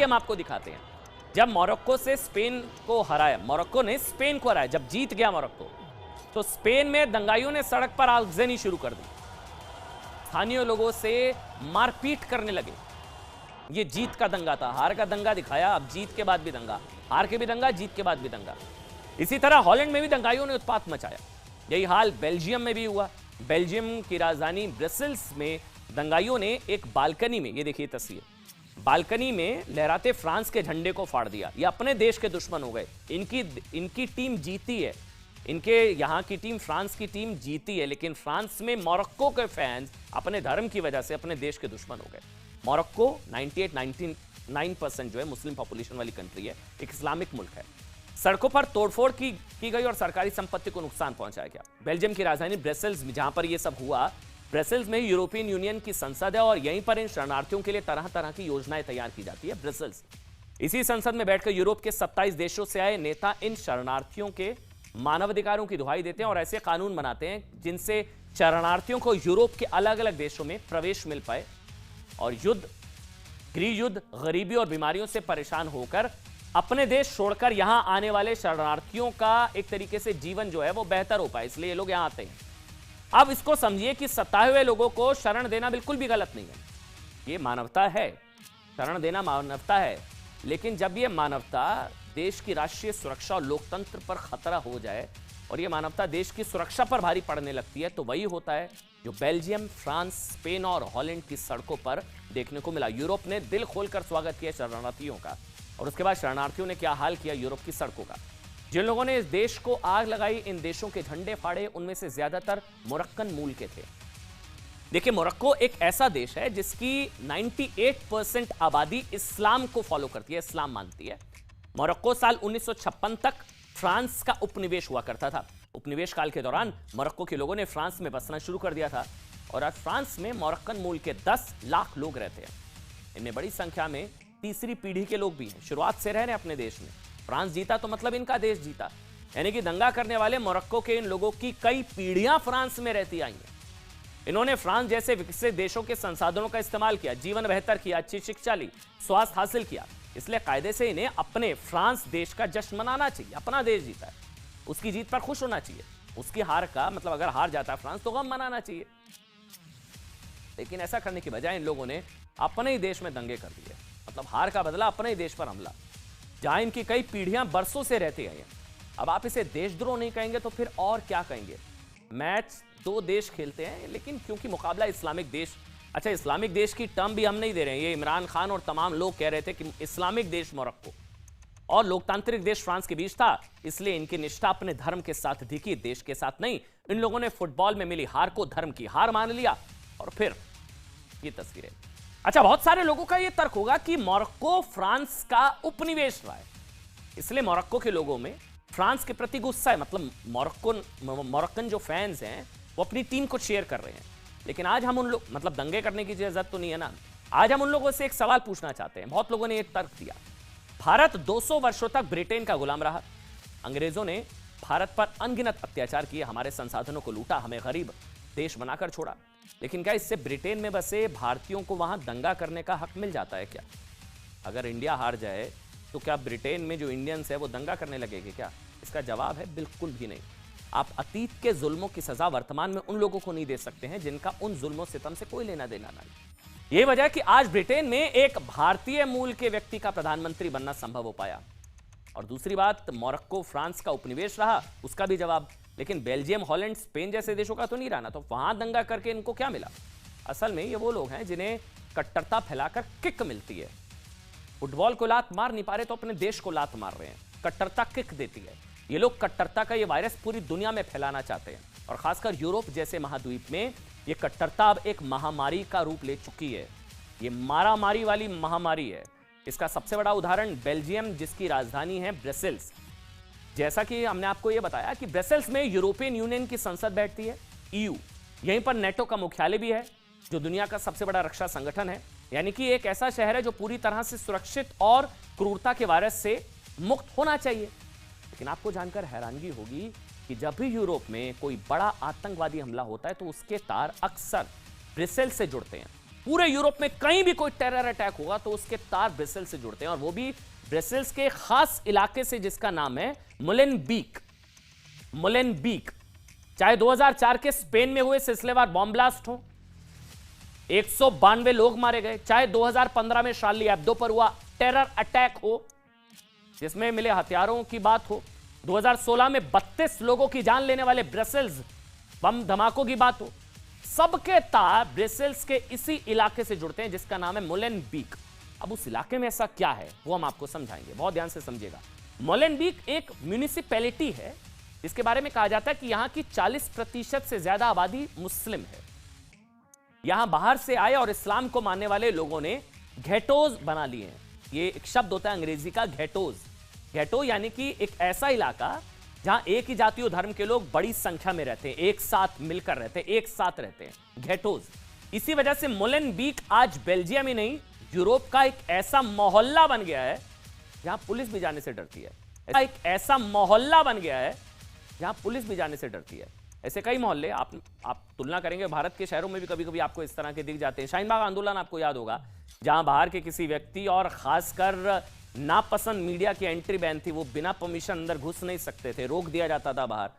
की हम आपको दिखाते हैं। जब मोरक्को से स्पेन को हराया, मोरक्को ने स्पेन को हराया, जब जीत गया मोरक्को, तो स्पेन में दंगाइयों ने सड़क पर आगजनी शुरू कर दी, स्थानीय लोगों से मारपीट करने लगे। ये जीत का दंगा था, हार का दंगा दिखाया, अब जीत के बाद भी दंगा, हार के भी दंगा, जीत के बाद भी दंगा। इसी तरह हॉलैंड में भी दंगाइयों ने उत्पात मचाया। यही हाल बेल्जियम में भी हुआ। बेल्जियम की राजधानी ब्रसेल्स में दंगाइयों ने एक बालकनी में, ये देखिए तस्वीर, बालकनी में लहराते फ्रांस के झंडे को फाड़ दिया। ये अपने देश के दुश्मन हो गए। इनकी टीम जीती है, इनके यहाँ की टीम, फ्रांस की टीम जीती है, लेकिन फ्रांस में मोरक्को के फैंस अपने धर्म की वजह से अपने देश के दुश्मन हो गए। मोरक्को 99% जो है मुस्लिम पॉपुलेशन वाली कंट्री है, एक इस्लामिक मुल्क है। सड़कों पर तोड़फोड़ की गई और सरकारी संपत्ति को नुकसान पहुंचाया गया। बेल्जियम की राजधानी ब्रसेल्स में, जहां पर यह सब हुआ, ब्रसेल्स में यूरोपियन यूनियन की संसद है और यहीं पर इन शरणार्थियों के लिए तरह तरह की योजनाएं तैयार की जाती है। ब्रसेल्स, इसी संसद में बैठकर यूरोप के 27 देशों से आए नेता इन शरणार्थियों के मानवाधिकारों की दुहाई देते हैं और ऐसे कानून बनाते हैं जिनसे शरणार्थियों को यूरोप के अलग अलग देशों में प्रवेश मिल पाए और गृह युद्ध, गरीबी और बीमारियों से परेशान होकर अपने देश छोड़कर यहां आने वाले शरणार्थियों का एक तरीके से जीवन जो है वो बेहतर हो पाए, इसलिए ये लोग यहां आते हैं। अब इसको समझिए कि सताए हुए लोगों को शरण देना बिल्कुल भी गलत नहीं है, ये मानवता है, शरण देना मानवता है। लेकिन जब ये मानवता देश की राष्ट्रीय सुरक्षा और लोकतंत्र पर खतरा हो जाए और ये मानवता देश की सुरक्षा पर भारी पड़ने लगती है, तो वही होता है जो बेल्जियम, फ्रांस, स्पेन और हॉलैंड की सड़कों पर देखने को मिला। यूरोप ने दिल खोलकर स्वागत किया शरणार्थियों का और उसके बाद शरणार्थियों ने क्या हाल किया यूरोप की सड़कों का। जिन लोगों ने इस देश को आग लगाई, इन देशों के झंडे फाड़े, उनमें से ज्यादातर मोरक्कन मूल के थे। देखिए, मोरक्को एक ऐसा देश है जिसकी 98% आबादी इस्लाम को फॉलो करती है, इस्लाम मानती है। मोरक्को साल 1956 तक फ्रांस का उपनिवेश हुआ करता था। उपनिवेश काल के दौरान मोरक्को के लोगों ने फ्रांस में बसना शुरू कर दिया था और आज फ्रांस में मोरक्कन मूल के 10 लाख लोग रहते हैं। इनमें बड़ी संख्या में तीसरी पीढ़ी के लोग भी हैं, शुरुआत से रह रहे हैं अपने देश में। फ्रांस जीता तो मतलब इनका देश जीता, यानी कि दंगा करने वाले मोरक्को के इन लोगों की कई पीढ़ियां फ्रांस में रहती आई हैं। इन्होंने फ्रांस जैसे विकसित देशों के संसाधनों का इस्तेमाल किया, जीवन बेहतर किया, अच्छी शिक्षा ली, स्वास्थ्य हासिल किया, इसलिए कायदे से इन्हें अपने फ्रांस देश का जश्न मनाना चाहिए। अपना देश जीता है, उसकी जीत पर खुश होना चाहिए। उसकी हार का मतलब, अगर हार जाता है फ्रांस तो गम मनाना चाहिए। लेकिन ऐसा करने की बजाय इन लोगों ने अपने ही देश में दंगे कर दिए, मतलब हार का बदला अपने ही देश पर हमला, जहां इनकी कई पीढ़ियां बरसों से रहती आई हैं। अब आप इसे देशद्रोह नहीं कहेंगे तो फिर और क्या कहेंगे? मैच दो देश खेलते हैं, लेकिन क्योंकि मुकाबला इस्लामिक देश, अच्छा इस्लामिक देश की टर्म भी हम नहीं दे रहे हैं, ये इमरान खान और तमाम लोग कह रहे थे कि इस्लामिक देश मोरक्को और लोकतांत्रिक देश फ्रांस के बीच था, इसलिए इनकी निष्ठा अपने धर्म के साथ दिखी, देश के साथ नहीं। इन लोगों ने फुटबॉल में मिली हार को धर्म की हार मान लिया और फिर ये तस्वीरें। अच्छा, बहुत सारे लोगों का यह तर्क होगा कि मोरक्को फ्रांस का उपनिवेश रहा है, इसलिए मोरक्को के लोगों में फ्रांस के प्रति गुस्सा है, मतलब मोरक्कन जो फैंस हैं वो अपनी टीम को चीयर कर रहे हैं। लेकिन आज हम उन लोग, मतलब दंगे करने की इजाजत तो नहीं है ना, आज हम उन लोगों से एक सवाल पूछना चाहते हैं। बहुत लोगों ने एक तर्क दिया, भारत 200 वर्षों तक ब्रिटेन का गुलाम रहा, अंग्रेजों ने भारत पर अनगिनत अत्याचार किए, हमारे संसाधनों को लूटा, हमें गरीब देश बनाकर छोड़ा, लेकिन क्या इससे ब्रिटेन में बसे भारतीयों को वहां दंगा करने का हक मिल जाता है क्या? अगर इंडिया हार जाए तो क्या ब्रिटेन में जो इंडियंस है वो दंगा करने लगेंगे क्या? इसका जवाब है बिल्कुल भी नहीं। आप अतीत के जुल्मों की सजा वर्तमान में उन लोगों को नहीं दे सकते हैं जिनका उन जुल्मों सितम से कोई लेना देना नहीं। यही वजह है कि आज ब्रिटेन में एक भारतीय मूल के व्यक्ति का प्रधानमंत्री बनना संभव हो पाया। और दूसरी बात, मोरक्को फ्रांस का उपनिवेश रहा, उसका भी जवाब, लेकिन बेल्जियम, हॉलैंड, स्पेन जैसे देशों का तो नहीं रहा ना, तो वहां दंगा करके इनको क्या मिला? असल में ये वो लोग हैं जिन्हें कट्टरता फैलाकर किक मिलती है। फुटबॉल को लात मार नहीं पा रहे तो अपने देश को लात मार रहे हैं, कट्टरता किक देती है। ये लोग कट्टरता का ये वायरस पूरी दुनिया में फैलाना चाहते हैं और खासकर यूरोप जैसे महाद्वीप में ये कट्टरता अब एक महामारी का रूप ले चुकी है। ये मारामारी वाली महामारी है। इसका सबसे बड़ा उदाहरण बेल्जियम, जिसकी राजधानी है ब्रसेल्स। जैसा कि हमने आपको यह बताया कि ब्रसेल्स में यूरोपियन यूनियन की संसद बैठती है, ईयू, यहीं पर नेटो का मुख्यालय भी है, जो दुनिया का सबसे बड़ा रक्षा संगठन है। यानी कि एक ऐसा शहर है जो पूरी तरह से सुरक्षित और क्रूरता के वायरस से मुक्त होना चाहिए। लेकिन आपको जानकर हैरानगी होगी कि जब भी यूरोप में कोई बड़ा आतंकवादी हमला होता है तो उसके तार अक्सर ब्रसेल्स से जुड़ते हैं। पूरे यूरोप में कहीं भी कोई टेरर अटैक होगा तो उसके तार ब्रसेल्स से जुड़ते हैं, और वो भी ब्रसेल्स के खास इलाके से जिसका नाम है मोलेनबीक। मोलेनबीक, चाहे 2004 के स्पेन में हुए सिलसिलेवार बॉम्ब ब्लास्ट हो, 192 लोग मारे गए, चाहे 2015 में शार्ली एब्दो पर हुआ टेरर अटैक हो जिसमें मिले हथियारों की बात हो, 2016 में 32 लोगों की जान लेने वाले ब्रसेल्स बम धमाकों की बात हो, सबके तार ब्रसेल्स के इसी इलाके से जुड़ते हैं जिसका नाम है मोलेनबीक। अब उस इलाके में ऐसा क्या है वो हम आपको समझाएंगे, बहुत ध्यान से समझिएगा। मोलेनबीक एक म्यूनिसिपैलिटी है इसके बारे में कहा जाता है कि यहां की 40% से ज्यादा आबादी मुस्लिम है। यहां बाहर से आए और इस्लाम को मानने वाले लोगों ने घेटोज बना लिए हैं। ये एक शब्द होता है अंग्रेजी का घेटोज। घेटो यानी कि एक ऐसा इलाका जहां एक ही जाति और धर्म के लोग बड़ी संख्या में रहते हैं, एक साथ मिलकर रहते हैं, एक साथ रहते हैं, घेटोज। इसी वजह से मोलेनबीक आज बेल्जियम ही नहीं यूरोप का एक ऐसा मोहल्ला बन गया है जहां पुलिस भी जाने से डरती है। एक ऐसा मोहल्ला बन गया है जहां पुलिस भी जाने से डरती है। ऐसे कई मोहल्ले आप तुलना करेंगे भारत के शहरों में भी कभी कभी आपको इस तरह के दिख जाते हैं। शाहीन बाग आंदोलन आपको याद होगा, जहां बाहर के किसी व्यक्ति और खासकर नापसंद मीडिया की एंट्री बैन थी, वो बिना परमिशन अंदर घुस नहीं सकते थे, रोक दिया जाता था बाहर।